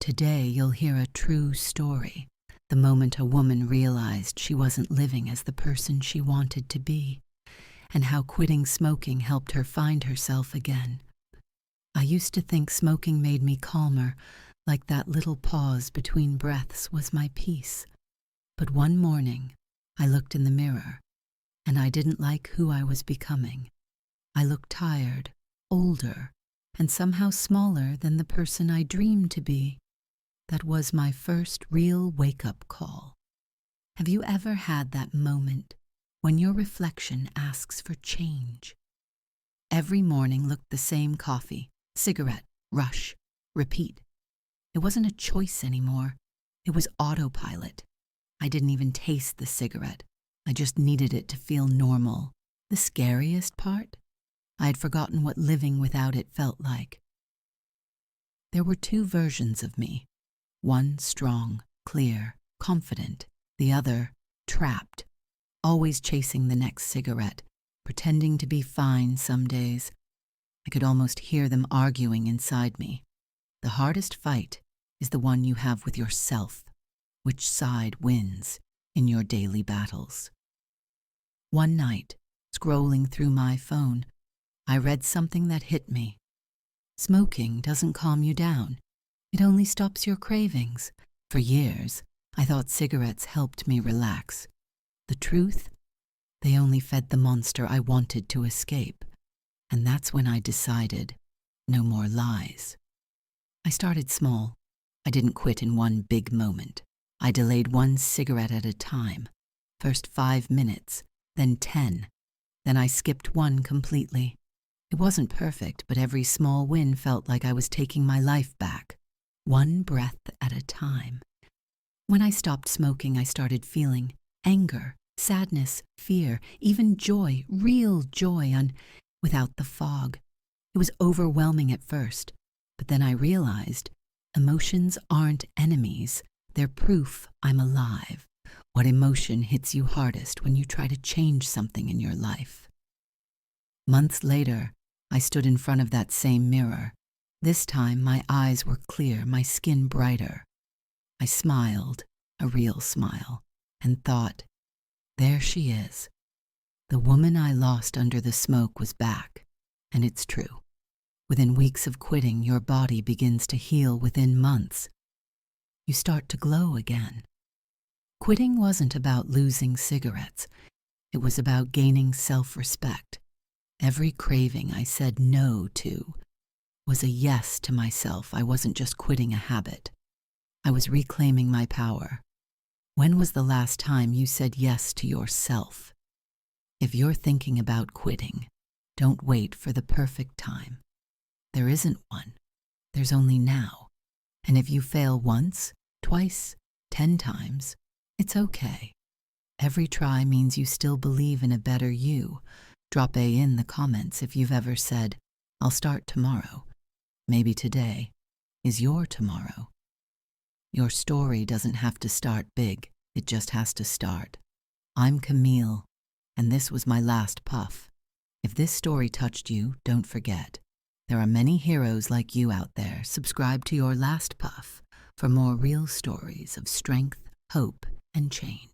Today you'll hear a true story, the moment a woman realized she wasn't living as the person she wanted to be, and how quitting smoking helped her find herself again. I used to think smoking made me calmer, like that little pause between breaths was my peace. But one morning, I looked in the mirror, and I didn't like who I was becoming. I looked tired, older, and somehow smaller than the person I dreamed to be. That was my first real wake-up call. Have you ever had that moment when your reflection asks for change? Every morning looked the same: coffee, cigarette, rush, repeat. It wasn't a choice anymore. It was autopilot. I didn't even taste the cigarette. I just needed it to feel normal. The scariest part? I had forgotten what living without it felt like. There were two versions of me. One strong, clear, confident. The other trapped, always chasing the next cigarette, pretending to be fine some days. I could almost hear them arguing inside me. The hardest fight is the one you have with yourself. Which side wins in your daily battles? One night, scrolling through my phone, I read something that hit me. Smoking doesn't calm you down. It only stops your cravings. For years, I thought cigarettes helped me relax. The truth? They only fed the monster I wanted to escape. And that's when I decided, no more lies. I started small. I didn't quit in one big moment. I delayed one cigarette at a time. First 5 minutes, then 10. Then I skipped one completely. It wasn't perfect, but every small win felt like I was taking my life back. One breath at a time. When I stopped smoking, I started feeling anger, sadness, fear, even joy, real joy without the fog. It was overwhelming at first, but then I realized emotions aren't enemies. They're proof I'm alive. What emotion hits you hardest when you try to change something in your life? Months later, I stood in front of that same mirror. This time, my eyes were clear, my skin brighter. I smiled, a real smile, and thought, there she is. The woman I lost under the smoke was back, and it's true. Within weeks of quitting, your body begins to heal. Within months, you start to glow again. Quitting wasn't about losing cigarettes. It was about gaining self-respect. Every craving I said no to was a yes to myself. I wasn't just quitting a habit. I was reclaiming my power. When was the last time you said yes to yourself? If you're thinking about quitting, don't wait for the perfect time. There isn't one. There's only now. And if you fail once, twice, 10 times, it's okay. Every try means you still believe in a better you. Drop A in the comments if you've ever said, I'll start tomorrow. Maybe today is your tomorrow. Your story doesn't have to start big. It just has to start. I'm Camille, and this was my last puff. If this story touched you, don't forget. There are many heroes like you out there. Subscribe to Your Last Puff for more real stories of strength, hope, and change.